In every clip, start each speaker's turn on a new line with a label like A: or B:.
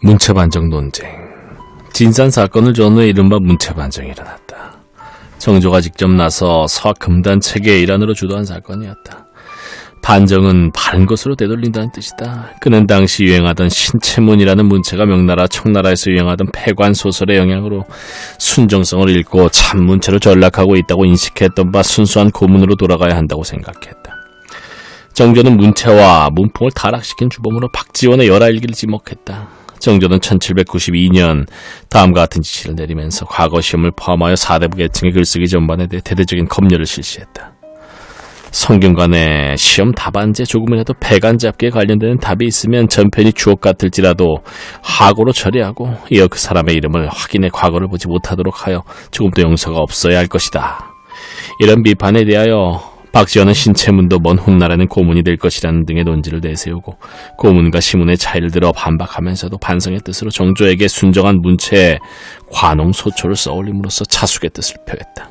A: 문체반정 논쟁. 진산 사건을 전후해 이른바 문체반정이 일어났다. 정조가 직접 나서 서금단 체계의 일환으로 주도한 사건이었다. 반정은 바른 것으로 되돌린다는 뜻이다. 그는 당시 유행하던 신체문이라는 문체가 명나라 청나라에서 유행하던 폐관 소설의 영향으로 순정성을 잃고 참문체로 전락하고 있다고 인식했던 바 순수한 고문으로 돌아가야 한다고 생각했다. 정조는 문체와 문풍을 타락시킨 주범으로 박지원의 열하일기를 지목했다. 정조는 1792년 다음과 같은 지시를 내리면서 과거 시험을 포함하여 4대부 계층의 글쓰기 전반에 대해 대대적인 검열을 실시했다. 성균관에 시험 답안지에 조금이라도 폐관 잡기에 관련되는 답이 있으면 전편이 주옥 같을지라도 하고로 처리하고 이어 그 사람의 이름을 확인해 과거를 보지 못하도록 하여 조금도 용서가 없어야 할 것이다. 이런 비판에 대하여 박지원은 신체문도 먼 훗날에는 고문이 될 것이라는 등의 논지를 내세우고 고문과 시문의 차이를 들어 반박하면서도 반성의 뜻으로 정조에게 순정한 문체에 관홍소초를 써올림으로써 자숙의 뜻을 표했다.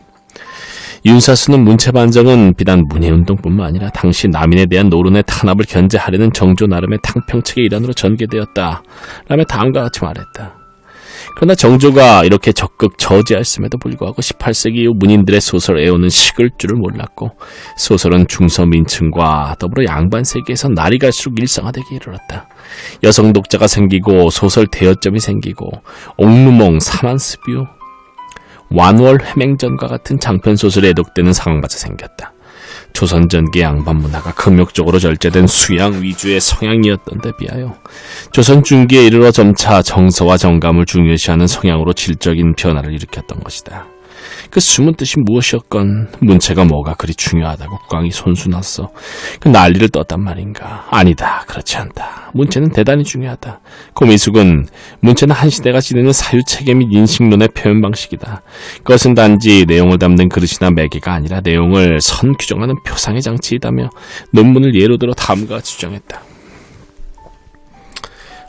A: 윤사수는 문체반정은 비단 문예운동뿐만 아니라 당시 남인에 대한 노론의 탄압을 견제하려는 정조 나름의 탕평책의 일환으로 전개되었다 라며 다음과 같이 말했다. 그러나 정조가 이렇게 적극 저지하였음에도 불구하고 18세기 이후 문인들의 소설 애호는 식을 줄을 몰랐고 소설은 중서민층과 더불어 양반세계에서 날이 갈수록 일상화되게 이르렀다. 여성 독자가 생기고 소설 대여점이 생기고 옥루몽, 사만스뷰, 완월 회맹전과 같은 장편소설에 애독되는 상황마저 생겼다. 조선 전기 양반 문화가 금욕적으로 절제된 수양 위주의 성향이었던 데 비하여 조선 중기에 이르러 점차 정서와 정감을 중요시하는 성향으로 질적인 변화를 일으켰던 것이다. 그 숨은 뜻이 무엇이었건 문체가 뭐가 그리 중요하다고 국왕이 손수났어. 그 난리를 떴단 말인가. 아니다. 그렇지 않다. 문체는 대단히 중요하다. 고미숙은 문체는 한 시대가 지니는 사유체계 및 인식론의 표현 방식이다. 그것은 단지 내용을 담는 그릇이나 매개가 아니라 내용을 선 규정하는 표상의 장치이다며 논문을 예로 들어 다음과 같이 주장했다.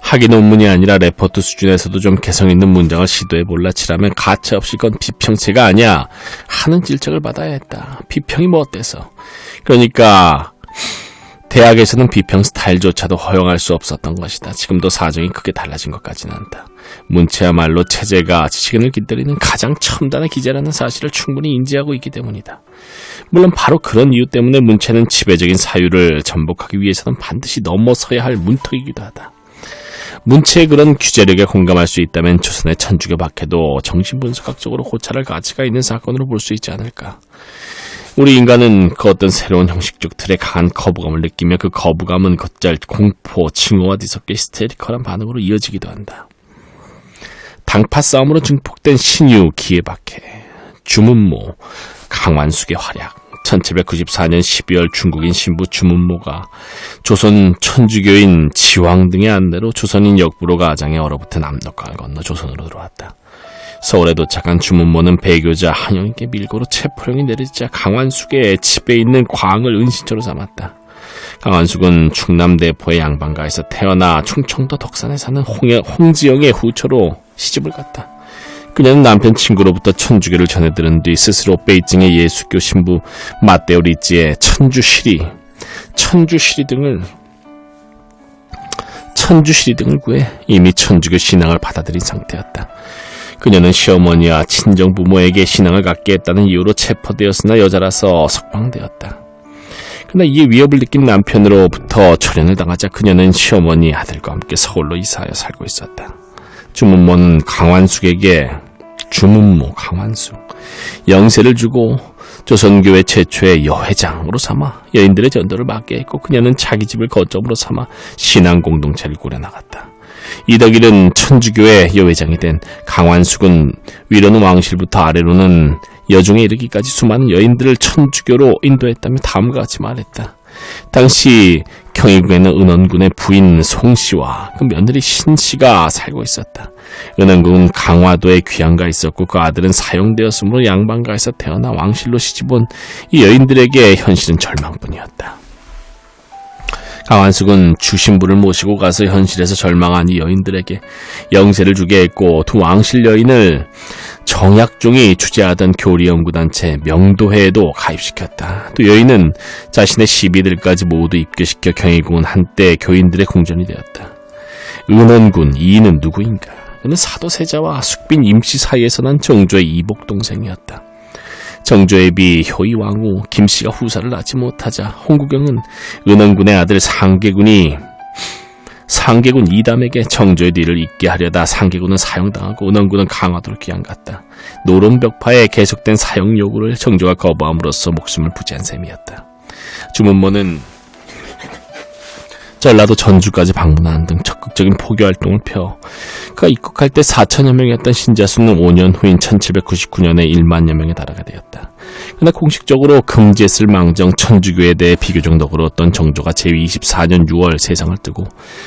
A: 학위 논문이 아니라 레포트 수준에서도 좀 개성있는 문장을 시도해볼라 치라면 가차없이 이건 비평체가 아니야 하는 질책을 받아야 했다. 비평이 뭐 어때서. 그러니까 대학에서는 비평 스타일조차도 허용할 수 없었던 것이다. 지금도 사정이 크게 달라진 것 같지는 않다. 문체야말로 체제가 지식인을 깃들이는 가장 첨단의 기제라는 사실을 충분히 인지하고 있기 때문이다. 물론 바로 그런 이유 때문에 문체는 지배적인 사유를 전복하기 위해서는 반드시 넘어서야 할 문턱이기도 하다. 문체의 그런 규제력에 공감할 수 있다면 조선의 천주교 박해도 정신분석학적으로 호찰할 가치가 있는 사건으로 볼 수 있지 않을까. 우리 인간은 그 어떤 새로운 형식적 틀에 강한 거부감을 느끼며 그 거부감은 겉잘 공포, 징후와 뒤섞여 히스테리컬한 반응으로 이어지기도 한다. 당파 싸움으로 증폭된 신유, 기해박해, 주문모, 강완숙의 활약. 1794년 12월 중국인 신부 주문모가 조선 천주교인 지왕 등의 안내로 조선인 역부로 가장에 얼어붙은 압록강을 건너 조선으로 들어왔다. 서울에 도착한 주문모는 배교자 한영인께 밀고로 체포령이 내리자 강완숙의 집에 있는 광을 은신처로 삼았다. 강완숙은 충남 대포의 양반가에서 태어나 충청도 덕산에 사는 홍지영의 후처로 시집을 갔다. 그녀는 남편 친구로부터 천주교를 전해들은 뒤 스스로 베이징의 예수교 신부 마테오 리찌의 천주시리 등을 구해 이미 천주교 신앙을 받아들인 상태였다. 그녀는 시어머니와 친정부모에게 신앙을 갖게 했다는 이유로 체포되었으나 여자라서 석방되었다. 그러나 이에 위협을 느낀 남편으로부터 초련을 당하자 그녀는 시어머니 아들과 함께 서울로 이사하여 살고 있었다. 주문모는 강완숙 영세를 주고 조선교회 최초의 여회장으로 삼아 여인들의 전도를 맡게 했고 그녀는 자기 집을 거점으로 삼아 신앙 공동체를 꾸려나갔다. 이 덕일은 천주교회 여회장이 된 강완숙은 위로는 왕실부터 아래로는 여중에 이르기까지 수많은 여인들을 천주교로 인도했다며 다음과 같이 말했다. 당시 경희궁에는 은원군의 부인 송씨와 그 며느리 신씨가 살고 있었다. 은원군은 강화도에 귀양가 있었고 그 아들은 사용되었으므로 양반가에서 태어나 왕실로 시집온 이 여인들에게 현실은 절망뿐이었다. 강완숙은 주신부를 모시고 가서 현실에서 절망한 이 여인들에게 영세를 주게 했고 두 왕실 여인을 정약종이 주재하던 교리연구단체 명도회에도 가입시켰다. 또 여인은 자신의 시비들까지 모두 입교시켜 경희궁은 한때 교인들의 궁전이 되었다. 은원군 이인은 누구인가? 그는 사도세자와 숙빈 임씨 사이에서 난 정조의 이복 동생이었다. 정조의 비 효의왕후 김씨가 후사를 낳지 못하자 홍구경은 은원군의 아들 상계군 이담에게 정조의 뒤를 잇게 하려다 상계군은 사형당하고 은원군은 강화도로 귀양갔다. 노론벽파에 계속된 사형 요구를 정조가 거부함으로써 목숨을 부지한 셈이었다. 주문모는 전라도 전주까지 방문하는 등 적극적인 포교활동을 펴 그가 입국할 때 4천여 명이었던 신자수는 5년 후인 1799년에 1만여 명에 달하게 되었다. 그러나 공식적으로 금제쓸 망정 천주교에 대해 비교적 너그러웠던 정조가 제24년 6월 세상을 뜨고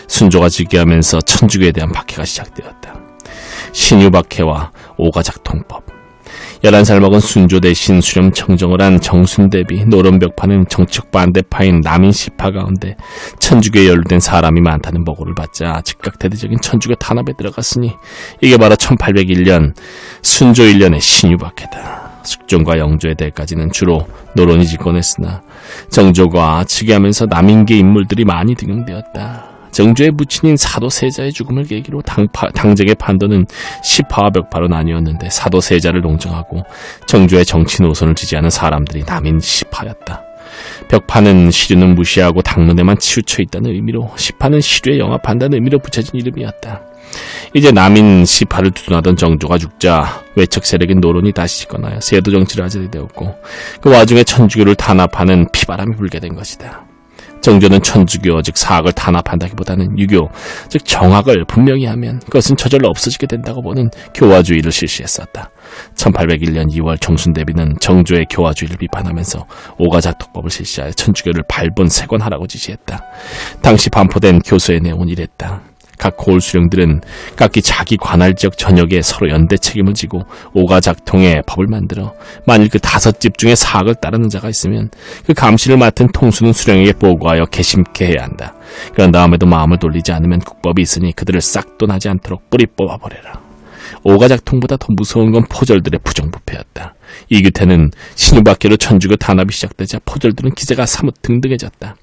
A: 순조가 즉위하면서 천주교에 대한 박해가 시작되었다. 신유박해와 오가작통법 11살 먹은 순조 대신 수렴 청정을 한 정순대비 노론벽파는 정책 반대파인 남인시파 가운데 천주교에 연루된 사람이 많다는 보고를 받자 즉각 대대적인 천주교 탄압에 들어갔으니 이게 바로 1801년 순조 1년의 신유박해다. 숙종과 영조의 때까지는 주로 노론이 집권했으나 정조가 즉위하면서 남인계 인물들이 많이 등용되었다. 정조의 부친인 사도세자의 죽음을 계기로 당정의 판도는 시파와 벽파로 나뉘었는데 사도세자를 동정하고 정조의 정치 노선을 지지하는 사람들이 남인 시파였다. 벽파는 시류는 무시하고 당론에만 치우쳐 있다는 의미로, 시파는 시류에 영합한다는 의미로 붙여진 이름이었다. 이제 남인 시파를 두둔하던 정조가 죽자 외척 세력인 노론이 다시 집권하여 세도 정치를 하게 되었고 그 와중에 천주교를 탄압하는 피바람이 불게 된 것이다. 정조는 천주교 즉 사학을 탄압한다기보다는 유교 즉 정학을 분명히 하면 그것은 저절로 없어지게 된다고 보는 교화주의를 실시했었다. 1801년 2월 정순대비는 정조의 교화주의를 비판하면서 오가작통법을 실시하여 천주교를 발본 세권하라고 지시했다. 당시 반포된 교서의 내용은 이랬다. 각 고을 수령들은 각기 자기 관할 지역 전역에 서로 연대 책임을 지고 오가작통의 법을 만들어 만일 그 5집 중에 사학을 따르는 자가 있으면 그 감시를 맡은 통수는 수령에게 보고하여 개심케 해야 한다. 그런 다음에도 마음을 돌리지 않으면 국법이 있으니 그들을 싹도 나지 않도록 뿌리 뽑아버려라. 오가작통보다 더 무서운 건 포절들의 부정부패였다. 이 끝에는 신유박해로 천주교 탄압이 시작되자 포절들은 기세가 사뭇 등등해졌다.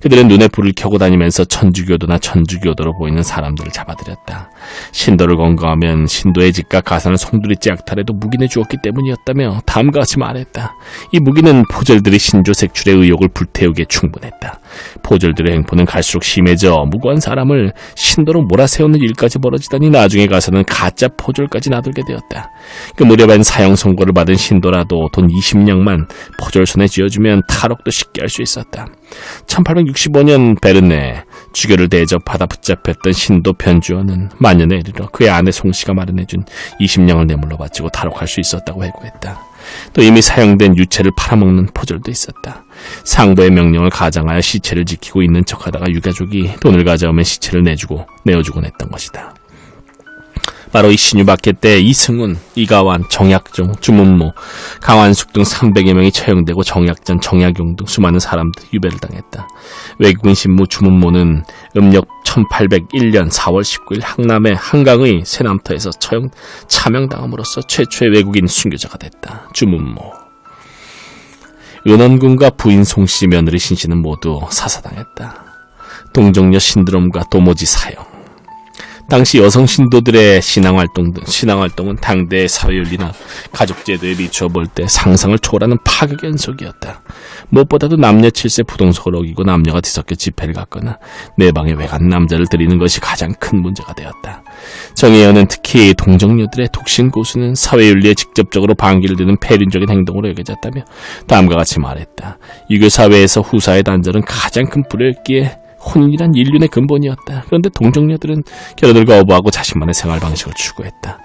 A: 그들은 눈에 불을 켜고 다니면서 천주교도나 천주교도로 보이는 사람들을 잡아들였다. 신도를 건거하면 신도의 집과 가산을 송두리째 약탈해도 묵인해 주었기 때문이었다며 다음과 같이 말했다. 이 묵인은 포절들이 신조 색출의 의욕을 불태우기에 충분했다. 포절들의 행포는 갈수록 심해져 무고한 사람을 신도로 몰아세우는 일까지 벌어지다니 나중에 가서는 가짜 포절까지 나들게 되었다. 그 무렵엔 사형 선고를 받은 신도라도 돈 20냥만 포절손에 쥐어주면 탈옥도 쉽게 할 수 있었다. 1865년 베르네 주교를 대접하다 붙잡혔던 신도 편주원은 만년에 이르러 그의 아내 송씨가 마련해준 20냥을 뇌물로 바치고 탈옥할 수 있었다고 해고했다. 또 이미 사형된 유체를 팔아먹는 포절도 있었다. 상부의 명령을 가장하여 시체를 지키고 있는 척하다가 유가족이 돈을 가져오면 시체를 내어주곤 했던 것이다. 바로 이 신유박해 때 이승훈, 이가완, 정약종, 주문모, 강완숙 등 300여 명이 처형되고 정약전, 정약용 등 수많은 사람들이 유배를 당했다. 외국인 신무 주문모는 음력 1801년 4월 19일 항남의 한강의 새남터에서 차명당함으로써 최초의 외국인 순교자가 됐다. 주문모. 은원군과 부인 송씨 며느리 신씨는 모두 사사당했다. 동정녀 신드롬과 도모지 사형. 당시 여성 신도들의 신앙활동은 당대의 사회윤리나 가족제도에 비추어 볼 때 상상을 초월하는 파격 연속이었다. 무엇보다도 남녀 7세 부동석을 어기고 남녀가 뒤섞여 집회를 갔거나 내방에 외간 남자를 들이는 것이 가장 큰 문제가 되었다. 정의연은 특히 동정녀들의 독신 고수는 사회윤리에 직접적으로 반기를 드는 폐륜적인 행동으로 여겨졌다며 다음과 같이 말했다. 유교사회에서 후사의 단절은 가장 큰 불효였기에 혼인이란 인륜의 근본이었다. 그런데 동정녀들은 결혼을 거부하고 자신만의 생활 방식을 추구했다.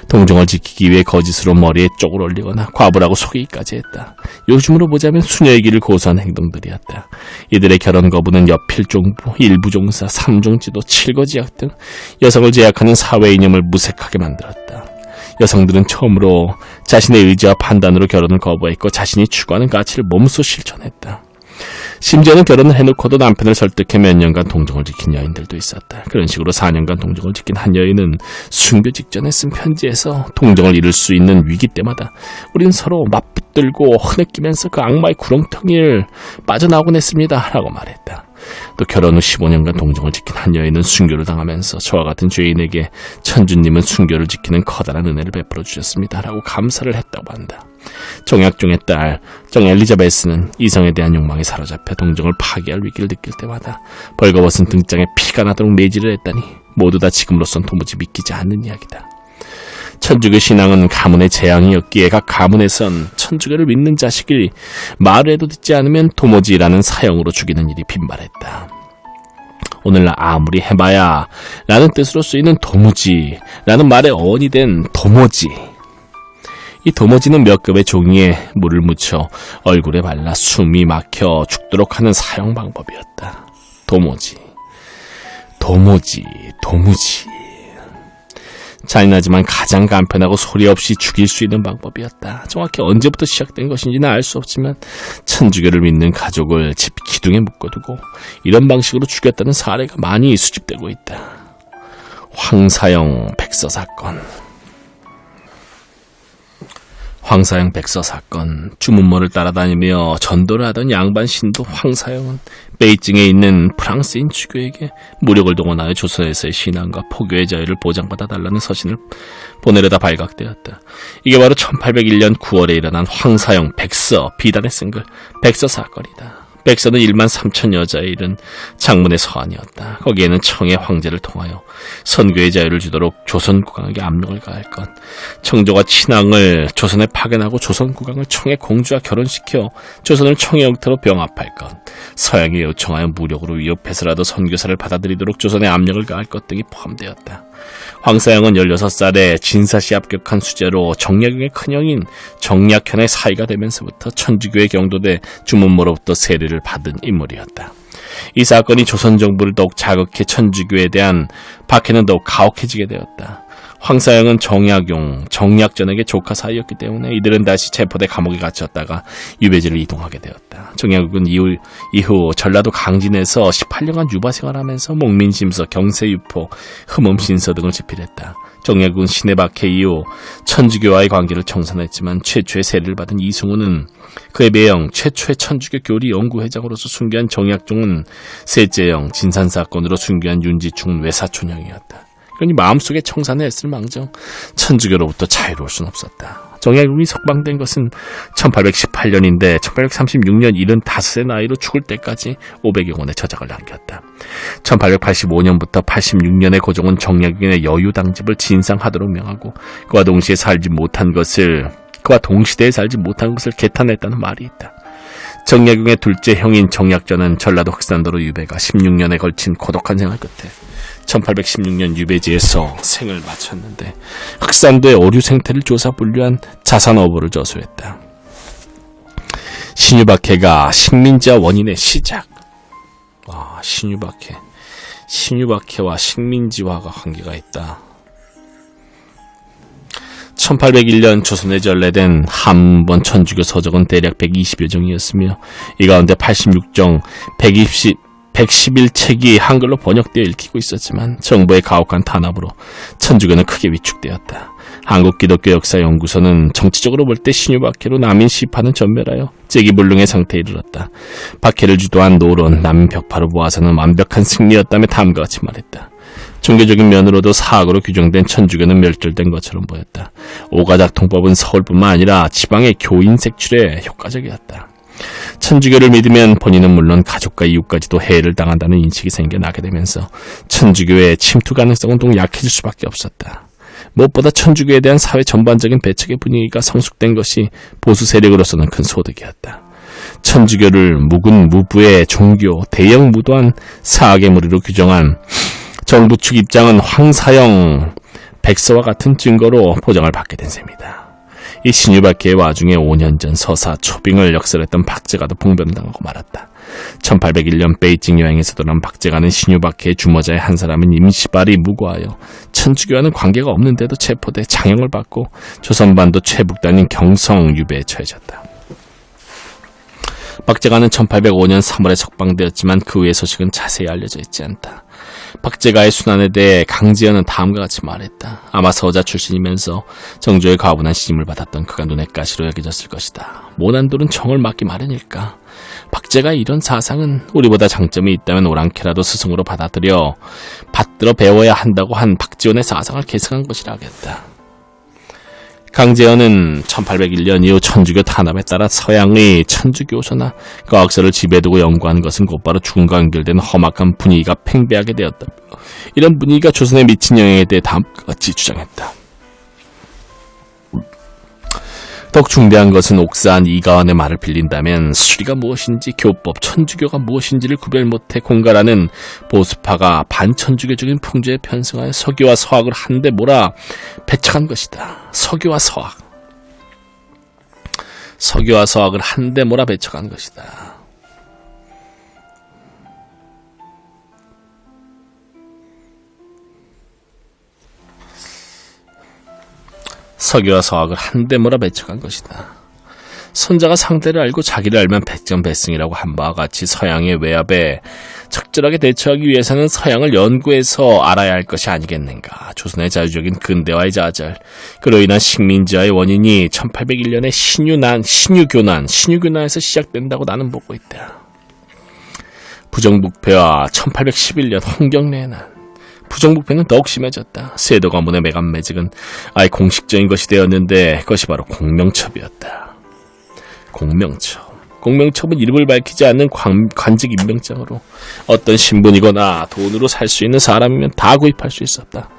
A: 동정을 지키기 위해 거짓으로 머리에 쪽을 올리거나 과부라고 속이기까지 했다. 요즘으로 보자면 수녀의 길을 고수한 행동들이었다. 이들의 결혼 거부는 여필종부, 일부종사, 삼종지도, 칠거지약 등 여성을 제약하는 사회 이념을 무색하게 만들었다. 여성들은 처음으로 자신의 의지와 판단으로 결혼을 거부했고 자신이 추구하는 가치를 몸소 실천했다. 심지어는 결혼을 해놓고도 남편을 설득해 몇 년간 동정을 지킨 여인들도 있었다. 그런 식으로 4년간 동정을 지킨 한 여인은 순교 직전에 쓴 편지에서 동정을 이룰 수 있는 위기 때마다 우린 서로 맞붙들고 흐느끼면서 그 악마의 구렁텅이를 빠져나오곤 했습니다. 라고 말했다. 또 결혼 후 15년간 동정을 지킨 한 여인은 순교를 당하면서 저와 같은 죄인에게 천주님은 순교를 지키는 커다란 은혜를 베풀어 주셨습니다 라고 감사를 했다고 한다. 정약종의 딸 정 엘리자베스는 이성에 대한 욕망에 사로잡혀 동정을 파괴할 위기를 느낄 때마다 벌거벗은 등장에 피가 나도록 매질을 했다니 모두 다 지금으로선 도무지 믿기지 않는 이야기다. 천주교 신앙은 가문의 재앙이었기에 각 가문에선 천주교를 믿는 자식이 말을 해도 듣지 않으면 도모지라는 사형으로 죽이는 일이 빈발했다. 오늘날 아무리 해봐야 라는 뜻으로 쓰이는 도무지라는 말의 어원이 된 도모지. 이 도모지는 몇 급의 종이에 물을 묻혀 얼굴에 발라 숨이 막혀 죽도록 하는 사형 방법이었다. 도무지. 잔인하지만 가장 간편하고 소리 없이 죽일 수 있는 방법이었다. 정확히 언제부터 시작된 것인지는 알 수 없지만 천주교를 믿는 가족을 집 기둥에 묶어두고 이런 방식으로 죽였다는 사례가 많이 수집되고 있다. 황사영 백서 사건. 황사영 백서 사건. 주문모를 따라다니며 전도를 하던 양반 신도 황사영은 베이징에 있는 프랑스인 주교에게 무력을 동원하여 조선에서의 신앙과 포교의 자유를 보장받아 달라는 서신을 보내려다 발각되었다. 이게 바로 1801년 9월에 일어난 황사영 백서 비단에 쓴 글 백서 사건이다. 백서는 1만 3천 여자에 이른 장문의 서한이었다. 거기에는 청의 황제를 통하여 선교의 자유를 주도록 조선국왕에게 압력을 가할 것, 청조가 친왕을 조선에 파견하고 조선국왕을 청의 공주와 결혼시켜 조선을 청의 형태로 병합할 것, 서양에 요청하여 무력으로 위협해서라도 선교사를 받아들이도록 조선에 압력을 가할 것 등이 포함되었다. 황사영은 16살에 진사시 합격한 수재로 정약용의 큰형인 정약현의 사이가 되면서부터 천주교에 경도돼 주문모로부터 세례를 받은 인물이었다. 이 사건이 조선 정부를 더욱 자극해 천주교에 대한 박해는 더욱 가혹해지게 되었다. 황사영은 정약용, 정약전에게 조카 사이였기 때문에 이들은 다시 체포돼 감옥에 갇혔다가 유배지를 이동하게 되었다. 정약용은 이후 전라도 강진에서 18년간 유바 생활하면서 목민심서, 경세유포, 흠음신서 등을 집필했다. 정약용은 신의 박해 이후 천주교와의 관계를 청산했지만 최초의 세례를 받은 이승우는 그의 매형 최초의 천주교 교리 연구회장으로서 순교한 정약종은 셋째형 진산사건으로 순교한 윤지충은 외사촌형이었다. 그러니 마음속에 청산을 했을 망정 천주교로부터 자유로울 순 없었다. 정약용이 석방된 것은 1818년인데 1836년 75세 나이로 죽을 때까지 500여 권의 저작을 남겼다. 1885년부터 86년에 고종은 정약용의 여유당집을 진상하도록 명하고 그와 동시대에 살지 못한 것을 개탄했다는 말이 있다. 정약용의 둘째 형인 정약전은 전라도 흑산도로 유배가 16년에 걸친 고독한 생활 끝에 1816년 유배지에서 생을 마쳤는데 흑산도의 어류 생태를 조사 분류한 자산어부를 저수했다. 신유박해가 식민지화 원인의 시작. 신유박해와 식민지화가 관계가 있다. 1801년 조선에 전래된 한번 천주교 서적은 대략 120여 정이었으며 이 가운데 86정 111책이 한글로 번역되어 읽히고 있었지만 정부의 가혹한 탄압으로 천주교는 크게 위축되었다. 한국기독교역사연구소는 정치적으로 볼 때 신유박해로 남인 시파는 전멸하여 재기불능의 상태에 이르렀다. 박해를 주도한 노론, 남인 벽파로 보아서는 완벽한 승리였다며 다음과 같이 말했다. 종교적인 면으로도 사악으로 규정된 천주교는 멸절된 것처럼 보였다. 오가작 통법은 서울뿐만 아니라 지방의 교인 색출에 효과적이었다. 천주교를 믿으면 본인은 물론 가족과 이웃까지도 해를 당한다는 인식이 생겨나게 되면서 천주교의 침투 가능성은 더욱 약해질 수밖에 없었다. 무엇보다 천주교에 대한 사회 전반적인 배척의 분위기가 성숙된 것이 보수 세력으로서는 큰 소득이었다. 천주교를 묵은 무부의 종교, 대형 무도한 사악의 무리로 규정한 정부 측 입장은 황사영 백서와 같은 증거로 보장을 받게 된 셈이다. 이 신유박해의 와중에 5년 전 서사 초빙을 역설했던 박제가도 봉변을 당하고 말았다. 1801년 베이징 여행에서 돌아온 박제가는 신유박해의 주모자의 한 사람인 임시발이 무고하여 천주교와는 관계가 없는데도 체포돼 장형을 받고 조선반도 최북단인 경성 유배에 처해졌다. 박제가는 1805년 3월에 석방되었지만 그 후의 소식은 자세히 알려져 있지 않다. 박제가의 순환에 대해 강재현은 다음과 같이 말했다. 아마 서자 출신이면서 정조의 과분한 시임을 받았던 그가 눈에 가시로 여겨졌을 것이다. 모난돌은 정을 막기 마련일까? 박제가의 이런 사상은 우리보다 장점이 있다면 오랑캐라도 스승으로 받들어 배워야 한다고 한 박지원의 사상을 계승한 것이라겠다. 강재현은 1801년 이후 천주교 탄압에 따라 서양의 천주교서나 과학서를 집에 두고 연구한 것은 곧바로 죽음과 연결된 험악한 분위기가 팽배하게 되었다. 이런 분위기가 조선에 미친 영향에 대해 다음과 같이 주장했다. 더욱 중대한 것은 옥사한 이가원의 말을 빌린다면 수리가 무엇인지 교법, 천주교가 무엇인지를 구별 못해 공갈하는 보수파가 반천주교적인 풍조에 편승하여 서교와 서학을 한데 몰아 배척한 것이다. 서교와 서학을 한데 몰아 배척한 것이다. 서교와 서학을 한데 몰아 배척한 것이다. 선자가 상대를 알고 자기를 알면 백전백승이라고 한 바와 같이 서양의 외압에 적절하게 대처하기 위해서는 서양을 연구해서 알아야 할 것이 아니겠는가. 조선의 자유적인 근대화의 좌절, 그로 인한 식민지화의 원인이 1801년의 신유교난에서 시작된다고 나는 보고 있다. 부정부패와 1811년 홍경래의 난, 부정부패는 더욱 심해졌다. 세도 가문의 매간매직은 아예 공식적인 것이 되었는데 그것이 바로 공명첩이었다. 공명첩은 이름을 밝히지 않는 관직 임명장으로 어떤 신분이거나 돈으로 살 수 있는 사람이면 다 구입할 수 있었다.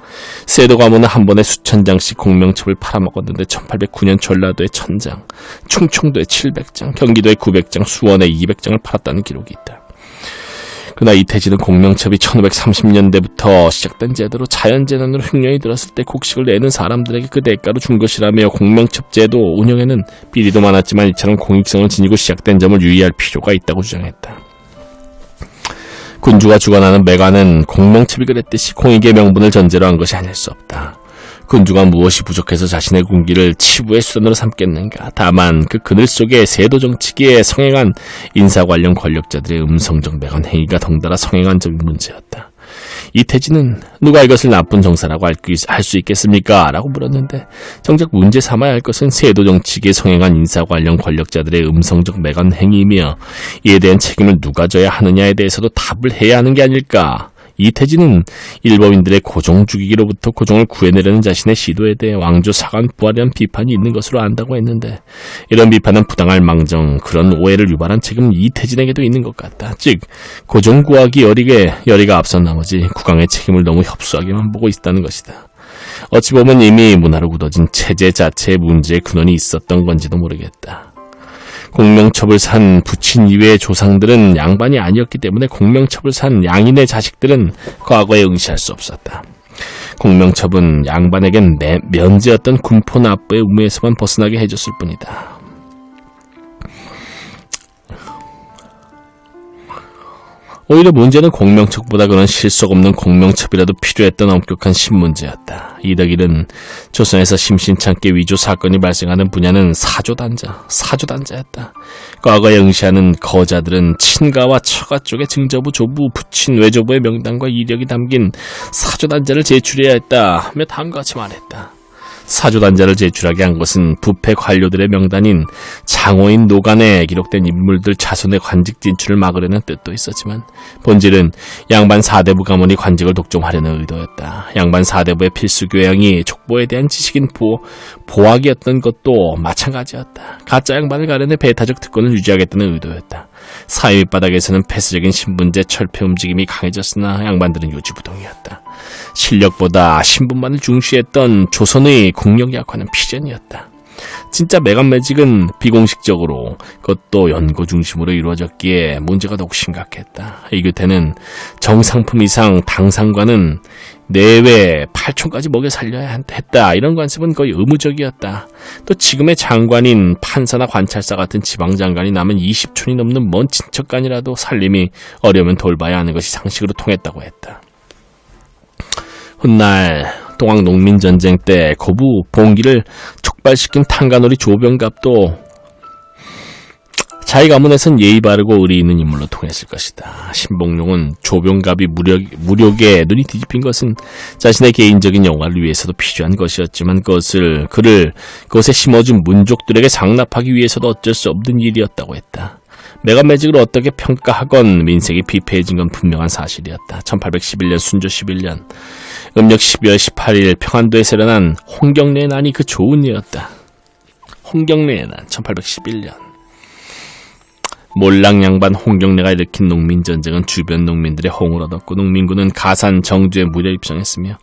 A: 세도 가문은 한 번에 수천 장씩 공명첩을 팔아먹었는데 1809년 전라도에 1000장, 충청도에 700장, 경기도에 900장, 수원에 200장을 팔았다는 기록이 있다. 그러나 이태진은 공명첩이 1530년대부터 시작된 제도로 자연재난으로 흉년이 들었을 때 곡식을 내는 사람들에게 그 대가로 준 것이라며 공명첩 제도 운영에는 비리도 많았지만 이처럼 공익성을 지니고 시작된 점을 유의할 필요가 있다고 주장했다. 군주가 주관하는 매관은 공명첩이 그랬듯이 공익의 명분을 전제로 한 것이 아닐 수 없다. 군주가 무엇이 부족해서 자신의 군기를 치부의 수단으로 삼겠는가. 다만 그 그늘 속에 세도 정치기에 성행한 인사 관련 권력자들의 음성적 매관 행위가 덩달아 성행한 점이 문제였다. 이태진은 누가 이것을 나쁜 정사라고 할 수 있겠습니까? 라고 물었는데 정작 문제 삼아야 할 것은 세도 정치기에 성행한 인사 관련 권력자들의 음성적 매관 행위이며 이에 대한 책임을 누가 져야 하느냐에 대해서도 답을 해야 하는 게 아닐까. 이태진은 일법인들의 고종 죽이기로부터 고종을 구해내려는 자신의 시도에 대해 왕조 사관 부활이란 비판이 있는 것으로 안다고 했는데 이런 비판은 부당할 망정 그런 오해를 유발한 책임은 이태진에게도 있는 것 같다. 즉 고종 구하기 열의가 앞선 나머지 국왕의 책임을 너무 협소하게만 보고 있다는 것이다. 어찌 보면 이미 문화로 굳어진 체제 자체의 문제의 근원이 있었던 건지도 모르겠다. 공명첩을 산 부친 이외의 조상들은 양반이 아니었기 때문에 공명첩을 산 양인의 자식들은 과거에 응시할 수 없었다. 공명첩은 양반에겐 면제였던 군포 납부의 의무에서만 벗어나게 해줬을 뿐이다. 오히려 문제는 공명첩보다 그런 실속 없는 공명첩이라도 필요했던 엄격한 신문제였다. 이덕일은 조선에서 심심찮게 위조 사건이 발생하는 분야는 사조단자였다. 과거에 응시하는 거자들은 친가와 처가 쪽의 증조부, 조부, 부친, 외조부의 명단과 이력이 담긴 사조단자를 제출해야 했다 하며 다음과 같이 말했다. 사조단자를 제출하게 한 것은 부패 관료들의 명단인 장호인 노간에 기록된 인물들 자손의 관직 진출을 막으려는 뜻도 있었지만 본질은 양반 4대부 가문이 관직을 독점하려는 의도였다. 양반 4대부의 필수 교양이 족보에 대한 지식인 보학이었던 것도 마찬가지였다. 가짜 양반을 가려내 배타적 특권을 유지하겠다는 의도였다. 사회 밑바닥에서는 폐쇄적인 신분제 철폐 움직임이 강해졌으나 양반들은 요지부동이었다. 실력보다 신분만을 중시했던 조선의 국력 약화는 필연이었다. 진짜 매간매직은 비공식적으로 그것도 연고 중심으로 이루어졌기에 문제가 더욱 심각했다. 이 곁에는 정상품 이상 당상관은 내외 8촌까지 먹여 살려야 했다. 이런 관습은 거의 의무적이었다. 또 지금의 장관인 판사나 관찰사 같은 지방장관이 나면 20촌이 넘는 먼 친척간이라도 살림이 어려우면 돌봐야 하는 것이 상식으로 통했다고 했다. 훗날 동학 농민전쟁 때 고부 봉기를 촉발시킨 탄가놀이 조병갑도 자기 가문에선 예의 바르고 의리 있는 인물로 통했을 것이다. 신봉룡은 조병갑이 무력에 눈이 뒤집힌 것은 자신의 개인적인 영화를 위해서도 필요한 것이었지만 그것에 심어준 문족들에게 상납하기 위해서도 어쩔 수 없는 일이었다고 했다. 매간매직을 어떻게 평가하건 민색이 피폐해진 건 분명한 사실이었다. 1811년 순조 11년 음력 12월 18일 평안도에서 일어난 홍경래의 난이 그 좋은 예였다. 홍경래의 난 1811년 몰랑양반 홍경래가 일으킨 농민전쟁은 주변 농민들의 호응을 얻었고 농민군은 가산 정주에 무려 입성했으며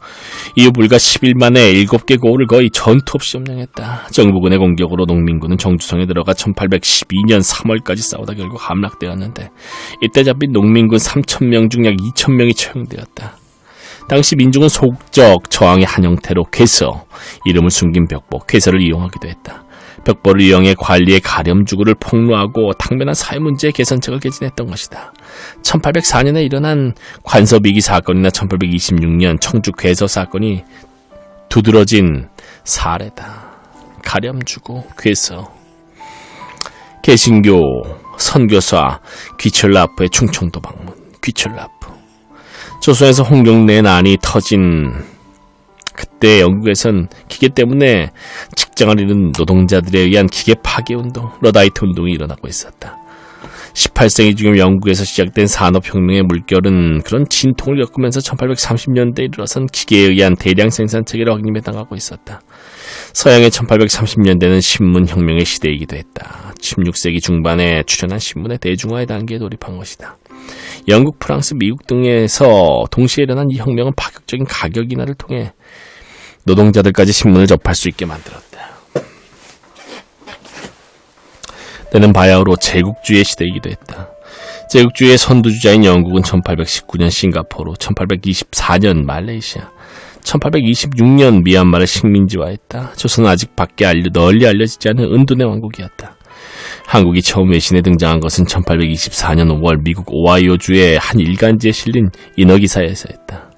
A: 이후 불과 10일 만에 7개 고을을 거의 전투 없이 점령했다. 정부군의 공격으로 농민군은 정주성에 들어가 1812년 3월까지 싸우다 결국 함락되었는데 이때 잡힌 농민군 3,000명 중 약 2,000명이 처형되었다. 당시 민중은 소극적 저항의 한 형태로 쾌서, 이름을 숨긴 벽보, 쾌서를 이용하기도 했다. 벽보를 이용해 관리의 가렴주구를 폭로하고 당면한 사회 문제의 개선책을 개진했던 것이다. 1804년에 일어난 관서비기 사건이나 1826년 청주 괴서 사건이 두드러진 사례다. 가렴주구, 괴서, 개신교, 선교사, 귀철라프의 충청도 방문, 귀철라프. 조선에서 홍경래의 난이 터진 그때 영국에선 기계 때문에 직장을 잃은 노동자들에 의한 기계 파괴운동, 러다이트 운동이 일어나고 있었다. 18세기 중에 영국에서 시작된 산업혁명의 물결은 그런 진통을 겪으면서 1830년대에 이르러선 기계에 의한 대량 생산 체계를 확립에 당하고 있었다. 서양의 1830년대는 신문혁명의 시대이기도 했다. 16세기 중반에 출현한 신문의 대중화의 단계에 돌입한 것이다. 영국, 프랑스, 미국 등에서 동시에 일어난 이 혁명은 파격적인 가격 인하를 통해 노동자들까지 신문을 접할 수 있게 만들었다. 때는 바야흐로 제국주의의 시대이기도 했다. 제국주의의 선두주자인 영국은 1819년 싱가포르, 1824년 말레이시아, 1826년 미얀마를 식민지화했다. 조선은 아직 밖에 널리 알려지지 않은 은둔의 왕국이었다. 한국이 처음 외신에 등장한 것은 1824년 5월 미국 오하이오주의 한 일간지에 실린 인어기사에서였다.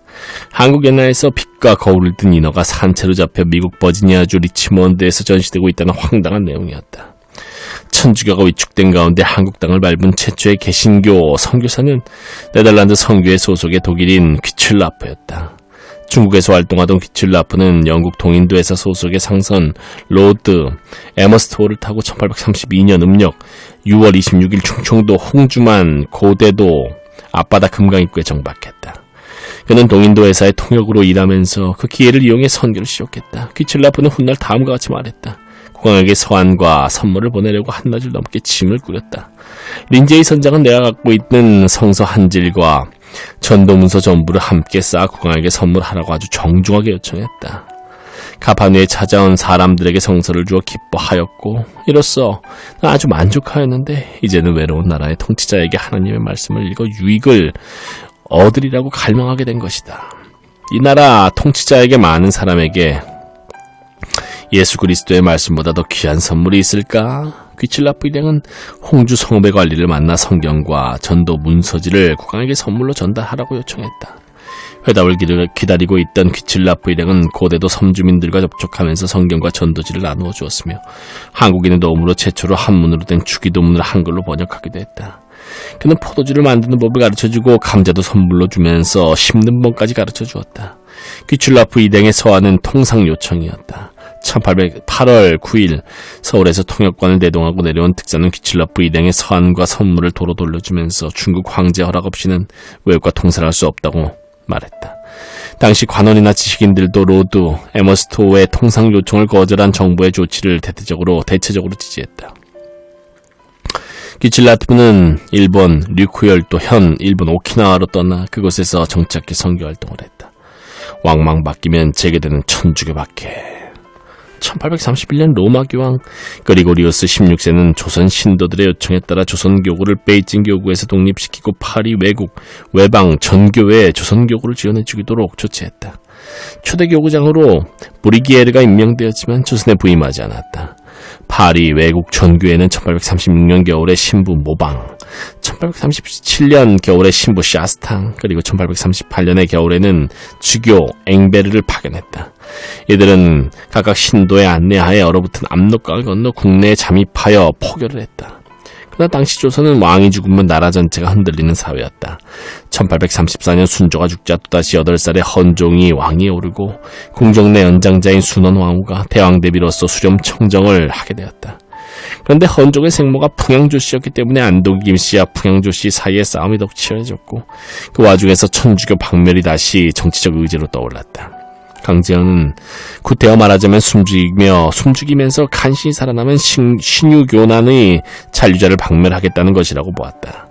A: 한국 연안에서 빛과 거울을 든 인어가 산채로 잡혀 미국 버지니아주 리치먼드에서 전시되고 있다는 황당한 내용이었다. 천주교가 위축된 가운데 한국 땅을 밟은 최초의 개신교 선교사는 네덜란드 선교회 소속의 독일인 귀출라프였다. 중국에서 활동하던 귀출라프는 영국 동인도에서 소속의 상선 로드 에머스트호를 타고 1832년 음력 6월 26일 충청도 홍주만 고대도 앞바다 금강입구에 정박했다. 그는 동인도 회사의 통역으로 일하면서 그 기회를 이용해 선교를 시작했다. 귀출라프는 훗날 다음과 같이 말했다. 국왕에게 서한과 선물을 보내려고 한나절 넘게 짐을 꾸렸다. 린제이 선장은 내가 갖고 있는 성서 한 질과 전도문서 전부를 함께 쌓아 국왕에게 선물하라고 아주 정중하게 요청했다. 가판 위에 찾아온 사람들에게 성서를 주어 기뻐하였고 이로써 아주 만족하였는데 이제는 외로운 나라의 통치자에게 하나님의 말씀을 읽어 유익을 얻으리라고 갈망하게 된 것이다. 이 나라 통치자에게 많은 사람에게 예수 그리스도의 말씀보다 더 귀한 선물이 있을까? 귀칠라프 일행은 홍주 성읍의 관리를 만나 성경과 전도 문서지를 국왕에게 선물로 전달하라고 요청했다. 회답을 기다리고 있던 귀칠라프 일행은 고대도 섬주민들과 접촉하면서 성경과 전도지를 나누어 주었으며 한국인의 도움으로 최초로 한문으로 된 주기도문을 한글로 번역하기도 했다. 그는 포도주를 만드는 법을 가르쳐주고 감자도 선물로 주면서 심는 법까지 가르쳐 주었다. 귀출라프 일행의 서한은 통상 요청이었다. 1808월 9일 서울에서 통역관을 대동하고 내려온 특사는 귀출라프 일행의 서한과 선물을 도로 돌려주면서 중국 황제 허락 없이는 외국과 통사를 할 수 없다고 말했다. 당시 관원이나 지식인들도 로드, 에머스토어의 통상 요청을 거절한 정부의 조치를 대체적으로 지지했다. 귀칠라프는 일본 류쿠열도 현 일본 오키나와로 떠나 그곳에서 정착해 선교 활동을 했다. 왕망 바뀌면 재개되는 천주교밖에. 1831년 로마 교황 그리고리우스 16세는 조선 신도들의 요청에 따라 조선교구를 베이징 교구에서 독립시키고 파리 외방 전교회에 조선교구를 지원해주도록 조치했다. 초대 교구장으로 브리기에르가 임명되었지만 조선에 부임하지 않았다. 파리 외국 전교회는 1836년 겨울에 신부 모방, 1837년 겨울에 신부 샤스탕, 그리고 1838년의 겨울에는 주교 앵베르를 파견했다. 이들은 각각 신도의 안내하에 얼어붙은 압록강을 건너 국내에 잠입하여 포교를 했다. 그러나 당시 조선은 왕이 죽으면 나라 전체가 흔들리는 사회였다. 1834년 순조가 죽자 또다시 8살의 헌종이 왕위에 오르고 궁정 내 연장자인 순원왕후가 대왕대비로서 수렴 청정을 하게 되었다. 그런데 헌종의 생모가 풍양조씨였기 때문에 안동기 김씨와 풍양조씨 사이의 싸움이 더욱 치열해졌고 그 와중에서 천주교 박멸이 다시 정치적 의제로 떠올랐다. 강제현은 구태여 말하자면 숨죽이면서 간신히 살아남은 신유교난의 잔류자를 박멸하겠다는 것이라고 보았다.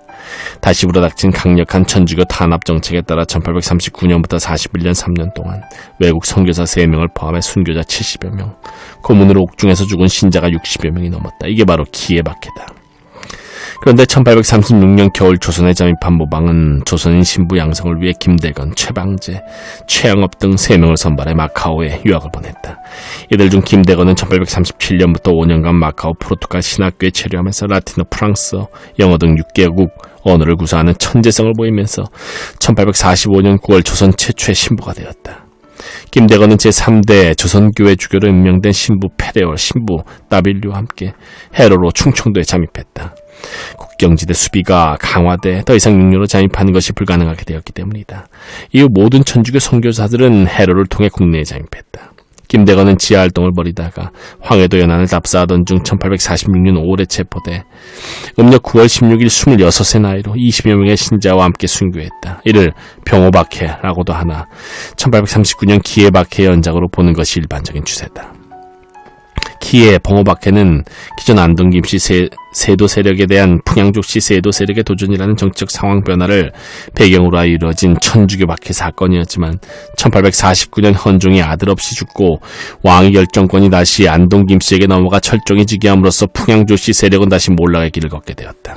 A: 다시 불어닥친 강력한 천주교 탄압 정책에 따라 1839년부터 41년 3년 동안 외국 선교사 3명을 포함해 순교자 70여 명, 고문으로 옥중에서 죽은 신자가 60여 명이 넘었다. 이게 바로 기예박해다. 그런데 1836년 겨울 조선에 잠입한 모방은 조선인 신부 양성을 위해 김대건, 최방재, 최양업 등 3명을 선발해 마카오에 유학을 보냈다. 이들 중 김대건은 1837년부터 5년간 마카오 포르투갈 신학교에 체류하면서 라틴어, 프랑스어, 영어 등 6개국 언어를 구사하는 천재성을 보이면서 1845년 9월 조선 최초의 신부가 되었다. 김대건은 제3대 조선교회 주교로 임명된 신부 페레올, 신부 나빌류와 함께 해로로 충청도에 잠입했다. 국경지대 수비가 강화돼 더 이상 육로로 잠입하는 것이 불가능하게 되었기 때문이다. 이후 모든 천주교 선교사들은 해로를 통해 국내에 잠입했다. 김대건은 지하활동을 벌이다가 황해도 연안을 답사하던 중 1846년 5월에 체포돼 음력 9월 16일 26세 나이로 20여 명의 신자와 함께 순교했다. 이를 병호박해라고도 하나 1839년 기예박해의 연작으로 보는 것이 일반적인 추세다. 기예, 병호박해는 기존 안동김씨 세도 세력에 대한 풍양족씨 세도 세력의 도전이라는 정치적 상황 변화를 배경으로 하여 이루어진 천주교 박해 사건이었지만 1849년 헌종이 아들 없이 죽고 왕위 결정권이 다시 안동김씨에게 넘어가 철종이 즉위함으로써 풍양족씨 세력은 다시 몰락의 길을 걷게 되었다.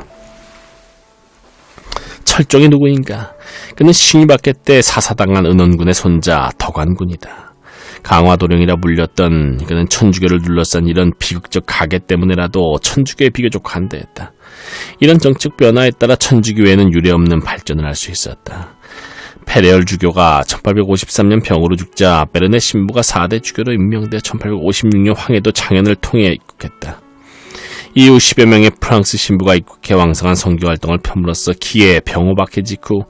A: 철종이 누구인가? 그는 신위박해 때 사사당한 은원군의 손자 덕완군이다. 강화도령이라 불렸던 그는 천주교를 둘러싼 이런 비극적 가계 때문에라도 천주교에 비교적 관대했다. 이런 정책 변화에 따라 천주교회는 유례없는 발전을 할 수 있었다. 페레얼 주교가 1853년 병으로 죽자 베르네 신부가 4대 주교로 임명돼 1856년 황해도 장현을 통해 입국했다. 이후 10여 명의 프랑스 신부가 입국해 왕성한 선교활동을 펴므로써 기예, 병호박해 직후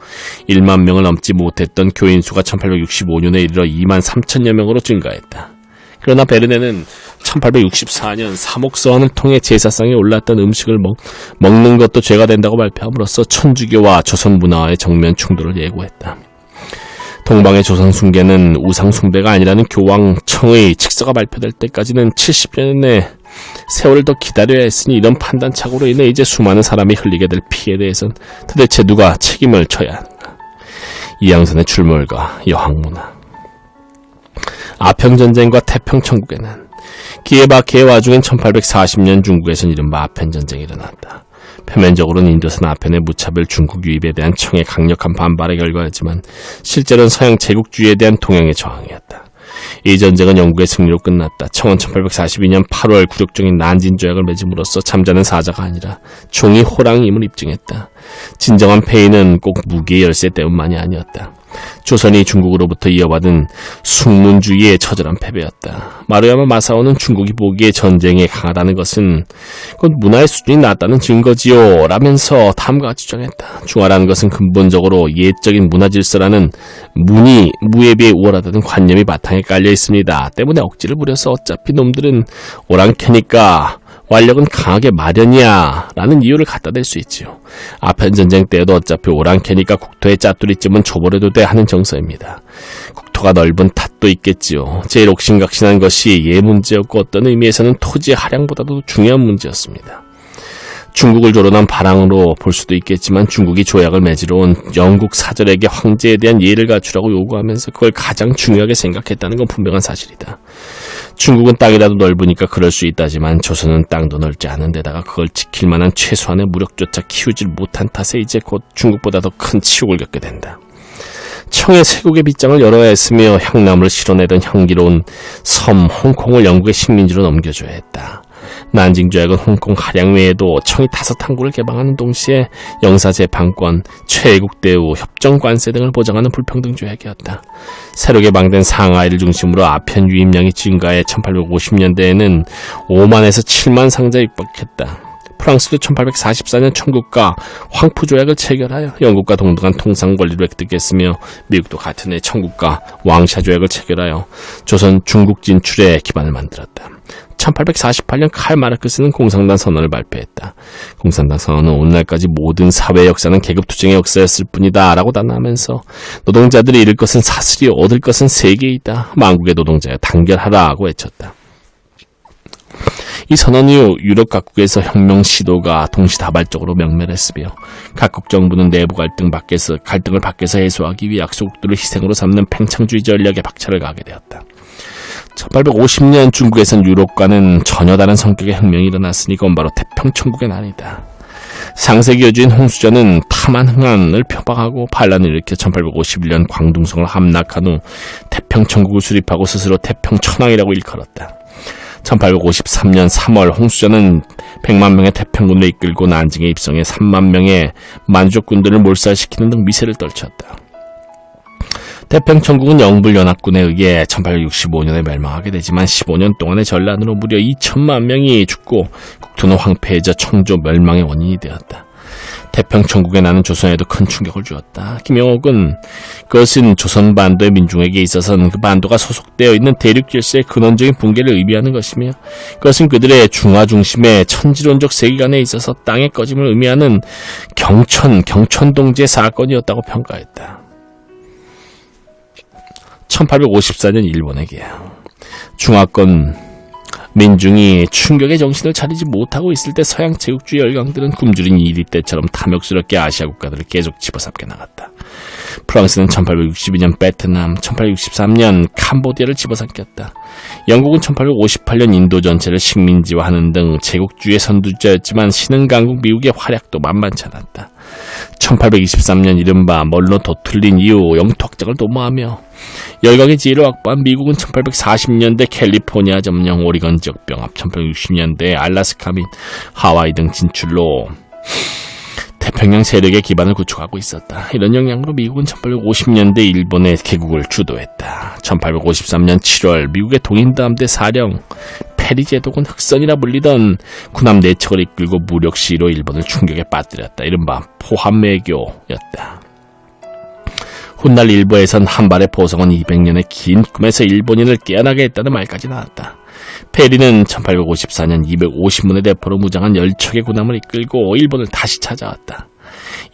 A: 1만 명을 넘지 못했던 교인 수가 1865년에 이르러 2만 3천여 명으로 증가했다. 그러나 베르네는 1864년 사목서환을 통해 제사상에 올랐던 음식을 먹는 것도 죄가 된다고 발표함으로써 천주교와 조선 문화의 정면 충돌을 예고했다. 동방의 조선 숭배는 우상 숭배가 아니라는 교황청의 칙서가 발표될 때까지는 70년의 세월을 더 기다려야 했으니 이런 판단착오로 인해 이제 수많은 사람이 흘리게 될 피해에 대해서는 도대체 누가 책임을 져야 하는가? 이양선의 출몰과 여학문화. 아평전쟁과 태평천국에는 기예박해의 와중엔 1840년 중국에선 이른바 아편전쟁이 일어났다. 표면적으로는 인도산 아편의 무차별 중국 유입에 대한 청의 강력한 반발의 결과였지만 실제로는 서양 제국주의에 대한 동양의 저항이었다. 이 전쟁은 영국의 승리로 끝났다. 청은 1842년 8월 굴욕적인 난진 조약을 맺음으로써 잠자는 사자가 아니라 종이 호랑이임을 입증했다. 진정한 패인은 꼭 무기의 열세 때문만이 아니었다. 조선이 중국으로부터 이어받은 숙문주의의 처절한 패배였다. 마루야마 마사오는 중국이 보기에 전쟁에 강하다는 것은 곧 문화의 수준이 낮다는 증거지요 라면서 다음과 같이 주장했다. 중화라는 것은 근본적으로 예적인 문화 질서라는 문이 무에 비해 우월하다는 관념이 바탕에 깔려 있습니다. 때문에 억지를 부려서 어차피 놈들은 오랑캐니까 완력은 강하게 마련이야 라는 이유를 갖다 댈 수 있지요. 아편전쟁 때에도 어차피 오랑캐니까 국토의 짜투리쯤은 줘버려도 돼 하는 정서입니다. 국토가 넓은 탓도 있겠지요. 제일 옥신각신한 것이 예 문제였고 어떤 의미에서는 토지의 하량보다도 중요한 문제였습니다. 중국을 조론한 발항으로 볼 수도 있겠지만 중국이 조약을 맺으러 온 영국 사절에게 황제에 대한 예의를 갖추라고 요구하면서 그걸 가장 중요하게 생각했다는 건 분명한 사실이다. 중국은 땅이라도 넓으니까 그럴 수 있다지만 조선은 땅도 넓지 않은 데다가 그걸 지킬 만한 최소한의 무력조차 키우질 못한 탓에 이제 곧 중국보다 더 큰 치욕을 겪게 된다. 청의 세국의 빗장을 열어야 했으며 향나무를 실어내던 향기로운 섬 홍콩을 영국의 식민지로 넘겨줘야 했다. 난징조약은 홍콩 하량 외에도 청이 5항구를 개방하는 동시에 영사재판권, 최애국 대우, 협정관세 등을 보장하는 불평등 조약이었다. 새로 개방된 상하이를 중심으로 아편 유입량이 증가해 1850년대에는 5만에서 7만 상자에 육박했다. 프랑스도 1844년 청국과 황푸조약을 체결하여 영국과 동등한 통상 권리를 획득했으며 미국도 같은 해 청국과 왕샤조약을 체결하여 조선 중국 진출에 기반을 만들었다. 1848년 칼 마르크스는 공산당 선언을 발표했다. 공산당 선언은 오늘날까지 모든 사회 역사는 계급투쟁의 역사였을 뿐이다 라고 단언하면서 노동자들이 잃을 것은 사슬이 얻을 것은 세계이다. 만국의 노동자여 단결하라고 외쳤다. 이 선언 이후 유럽 각국에서 혁명 시도가 동시다발적으로 명멸했으며 각국 정부는 내부 갈등을 밖에서 해소하기 위해 약소국들을 희생으로 삼는 팽창주의 전략에 박차를 가하게 되었다. 1850년 중국에선 유럽과는 전혀 다른 성격의 혁명이 일어났으니 그건 바로 태평천국의 난이다. 상세기 여주인 홍수전은 탐한흥한을 표방하고 반란을 일으켜 1851년 광둥성을 함락한 후 태평천국을 수립하고 스스로 태평천왕이라고 일컬었다. 1853년 3월 홍수전은 100만 명의 태평군을 이끌고 난징에 입성해 3만 명의 만주족군들을 몰살시키는 등 미세를 떨쳤다. 태평천국은 영불연합군에 의해 1865년에 멸망하게 되지만 15년 동안의 전란으로 무려 2천만 명이 죽고 국토는 황폐해져 청조 멸망의 원인이 되었다. 태평천국에 나는 조선에도 큰 충격을 주었다. 김영옥은 그것은 조선 반도의 민중에게 있어서는 그 반도가 소속되어 있는 대륙 질서의 근원적인 붕괴를 의미하는 것이며 그것은 그들의 중화 중심의 천지론적 세계관에 있어서 땅의 꺼짐을 의미하는 경천동지의 사건이었다고 평가했다. 1854년 일본에게 중화권 민중이 충격의 정신을 차리지 못하고 있을 때 서양 제국주의 열강들은 굶주린 이리 때처럼 탐욕스럽게 아시아 국가들을 계속 집어삼켜 나갔다. 프랑스는 1862년 베트남, 1863년 캄보디아를 집어삼켰다. 영국은 1858년 인도 전체를 식민지화하는 등 제국주의 선두자였지만 신흥강국 미국의 활약도 만만치 않았다. 1823년 이른바 멀로 도틀린 이후 영토 확장을 도모하며 열강의 지혜를 확보한 미국은 1840년대 캘리포니아 점령, 오리건 지역 병합, 1860년대 알라스카 및 하와이 등 진출로 태평양 세력의 기반을 구축하고 있었다. 이런 영향으로 미국은 1850년대 일본의 개국을 주도했다. 1853년 7월 미국의 동인다함대 사령 페리 제독은 흑선이라 불리던 군함 4척을 이끌고 무력 시위로 일본을 충격에 빠뜨렸다. 이른바 포함매교였다. 훗날 일부에선 한 발의 포성은 200년의 긴 꿈에서 일본인을 깨어나게 했다는 말까지 나왔다. 페리는 1854년 250문의 대포로 무장한 10척의 군함을 이끌고 일본을 다시 찾아왔다.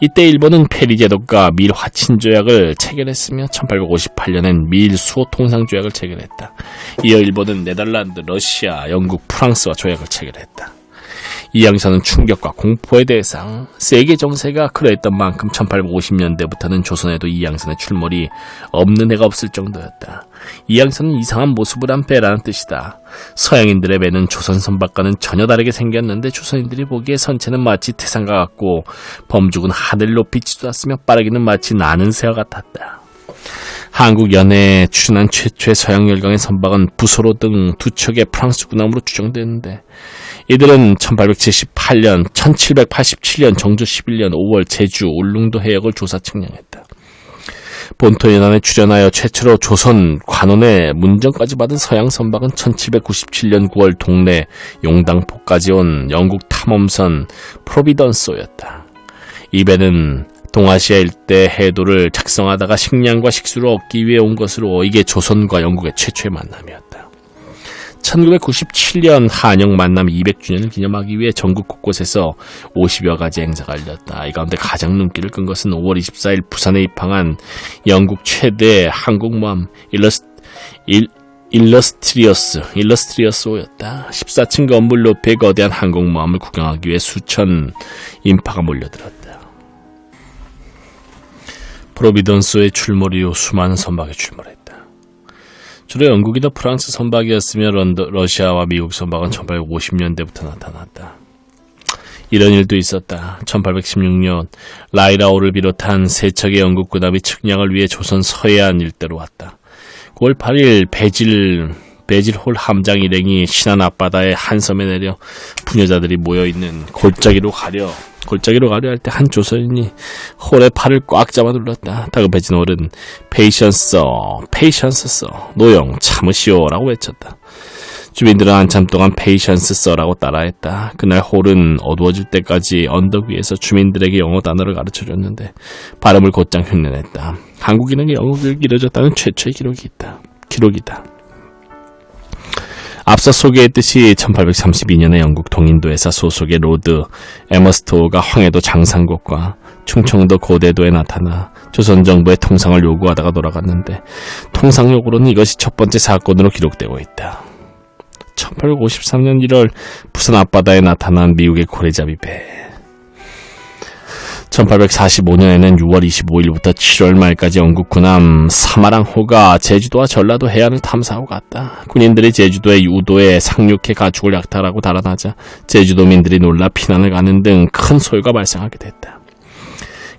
A: 이때 일본은 페리 제독과 밀 화친 조약을 체결했으며 1858년엔 밀 수호 통상 조약을 체결했다. 이어 일본은 네덜란드, 러시아, 영국, 프랑스와 조약을 체결했다. 이 양서는 충격과 공포의 대상, 세계 정세가 그러했던 만큼 1850년대부터는 조선에도 이 양선의 출몰이 없는 해가 없을 정도였다. 이 양선은 이상한 모습을 한 배라는 뜻이다. 서양인들의 배는 조선 선박과는 전혀 다르게 생겼는데 조선인들이 보기에 선체는 마치 태산과 같고 범죽은 하늘 높이 치솟았으며 빠르기는 마치 나는 새와 같았다. 한국 연해에 출현한 최초의 서양 열강의 선박은 부소로 등 2척의 프랑스 군함으로 추정되는데 이들은 1878년, 1787년, 정조 11년 5월 제주, 울릉도 해역을 조사 측량했다. 본토 연안에 출현하여 최초로 조선 관원의 문정까지 받은 서양 선박은 1797년 9월 동래 용당포까지 온 영국 탐험선 프로비던소였다. 이 배는 동아시아 일대 해도를 작성하다가 식량과 식수를 얻기 위해 온 것으로 이게 조선과 영국의 최초의 만남이었다. 1997년 한영 만남 200주년을 기념하기 위해 전국 곳곳에서 50여 가지 행사가 열렸다. 이 가운데 가장 눈길을 끈 것은 5월 24일 부산에 입항한 영국 최대 항공모함 일러스트리어스호였다. 14층 건물 높이의 거대한 항공모함을 구경하기 위해 수천 인파가 몰려들었다. 프로비던스의 출몰 이후 수많은 선박이 출몰했다. 주로 영국이나 프랑스 선박이었으며 러시아와 미국 선박은 1850년대부터 나타났다. 이런 일도 있었다. 1816년 라이라오를 비롯한 3척의 영국 군함이 측량을 위해 조선 서해안 일대로 왔다. 9월 8일 베질홀 함장 일행이 신안 앞바다의 한 섬에 내려 부녀자들이 모여있는 골짜기로 가려 할 때 한 조선인이 홀의 팔을 꽉 잡아 눌렀다. 다급해진 홀은 페이션스 써, 노영 참으시오 라고 외쳤다. 주민들은 한참 동안 페이션스 써라고 따라했다. 그날 홀은 어두워질 때까지 언덕 위에서 주민들에게 영어 단어를 가르쳐줬는데 발음을 곧장 흉내냈다. 한국인에게 영어를 길어졌다는 최초의 기록이다. 앞서 소개했듯이 1832년에 영국 동인도에서 소속의 로드 에머스토어가 황해도 장산곡과 충청도 고대도에 나타나 조선정부의 통상을 요구하다가 돌아갔는데 통상록으로는 이것이 첫 번째 사건으로 기록되고 있다. 1853년 1월 부산 앞바다에 나타난 미국의 고래잡이 배. 1845년에는 6월 25일부터 7월 말까지 영국 군함 사마랑호가 제주도와 전라도 해안을 탐사하고 갔다. 군인들이 제주도의 우도에 상륙해 가축을 약탈하고 달아나자 제주도민들이 놀라 피난을 가는 등 큰 소요가 발생하게 됐다.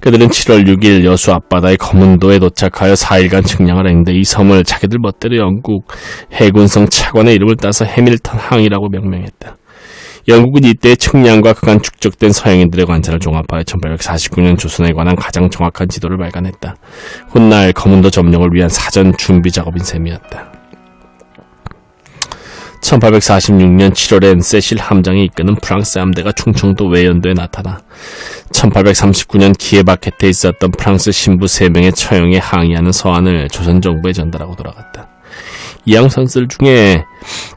A: 그들은 7월 6일 여수 앞바다의 검은도에 도착하여 4일간 측량을 했는데 이 섬을 자기들 멋대로 영국 해군성 차관의 이름을 따서 해밀턴 항이라고 명명했다. 영국은 이때 측량과 그간 축적된 서양인들의 관찰을 종합하여 1849년 조선에 관한 가장 정확한 지도를 발간했다. 훗날 검은도 점령을 위한 사전 준비 작업인 셈이었다. 1846년 7월엔 세실 함장이 이끄는 프랑스 함대가 충청도 외연도에 나타나 1839년 키에바켓에 있었던 프랑스 신부 3명의 처형에 항의하는 서한을 조선정부에 전달하고 돌아갔다. 이양 선수들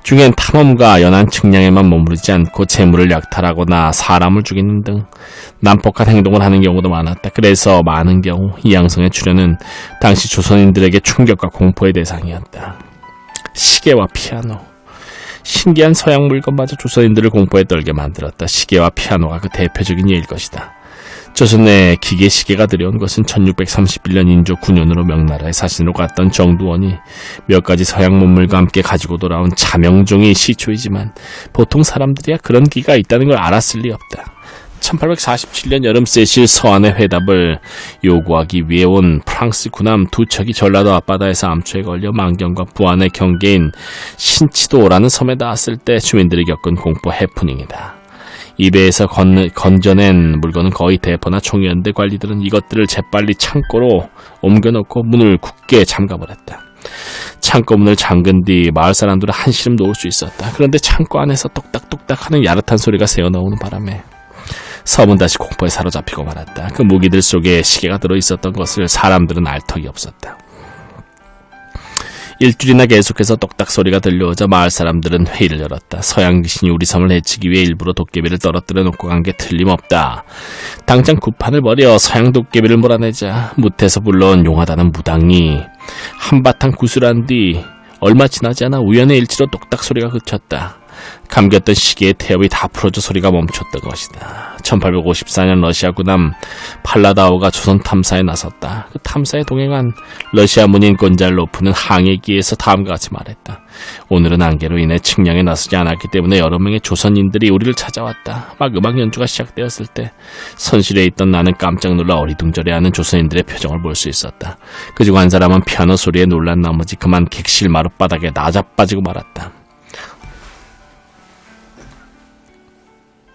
A: 중엔 탐험과 연안 측량에만 머무르지 않고 재물을 약탈하거나 사람을 죽이는 등 난폭한 행동을 하는 경우도 많았다. 그래서 많은 경우 이양성의 출현은 당시 조선인들에게 충격과 공포의 대상이었다. 시계와 피아노. 신기한 서양 물건마저 조선인들을 공포에 떨게 만들었다. 시계와 피아노가 그 대표적인 예일 것이다. 조선 내 기계 시계가 들여온 것은 1631년 인조 9년으로 명나라에 사신으로 갔던 정두원이 몇 가지 서양 문물과 함께 가지고 돌아온 자명종이 시초이지만 보통 사람들이야 그런 기가 있다는 걸 알았을 리 없다. 1847년 여름 세실 서한의 회답을 요구하기 위해 온 프랑스 군함 2척이 전라도 앞바다에서 암초에 걸려 만경과 부안의 경계인 신치도라는 섬에 닿았을 때 주민들이 겪은 공포 해프닝이다. 이 배에서 건져낸 물건은 거의 대포나 총이었는데 관리들은 이것들을 재빨리 창고로 옮겨놓고 문을 굳게 잠가버렸다. 창고 문을 잠근 뒤 마을 사람들은 한시름 놓을 수 있었다. 그런데 창고 안에서 똑딱똑딱 하는 야릇한 소리가 새어나오는 바람에 섬은 다시 공포에 사로잡히고 말았다. 그 무기들 속에 시계가 들어있었던 것을 사람들은 알 턱이 없었다. 일주일이나 계속해서 똑딱 소리가 들려오자 마을 사람들은 회의를 열었다. 서양 귀신이 우리 섬을 해치기 위해 일부러 도깨비를 떨어뜨려 놓고 간 게 틀림없다. 당장 구판을 벌여 서양 도깨비를 몰아내자. 무태에서 불러온 용하다는 무당이 한바탕 구술한 뒤 얼마 지나지 않아 우연의 일치로 똑딱 소리가 그쳤다. 감겼던 시계의 태엽이 다 풀어져 소리가 멈췄던 것이다. 1854년 러시아 군함 팔라다오가 조선 탐사에 나섰다. 그 탐사에 동행한 러시아 문인 곤잘로프는 항해기에서 다음과 같이 말했다. 오늘은 안개로 인해 측량에 나서지 않았기 때문에 여러 명의 조선인들이 우리를 찾아왔다. 막 음악 연주가 시작되었을 때 선실에 있던 나는 깜짝 놀라 어리둥절해하는 조선인들의 표정을 볼 수 있었다. 그중 한 사람은 피아노 소리에 놀란 나머지 그만 객실 마룻바닥에 나자빠지고 말았다.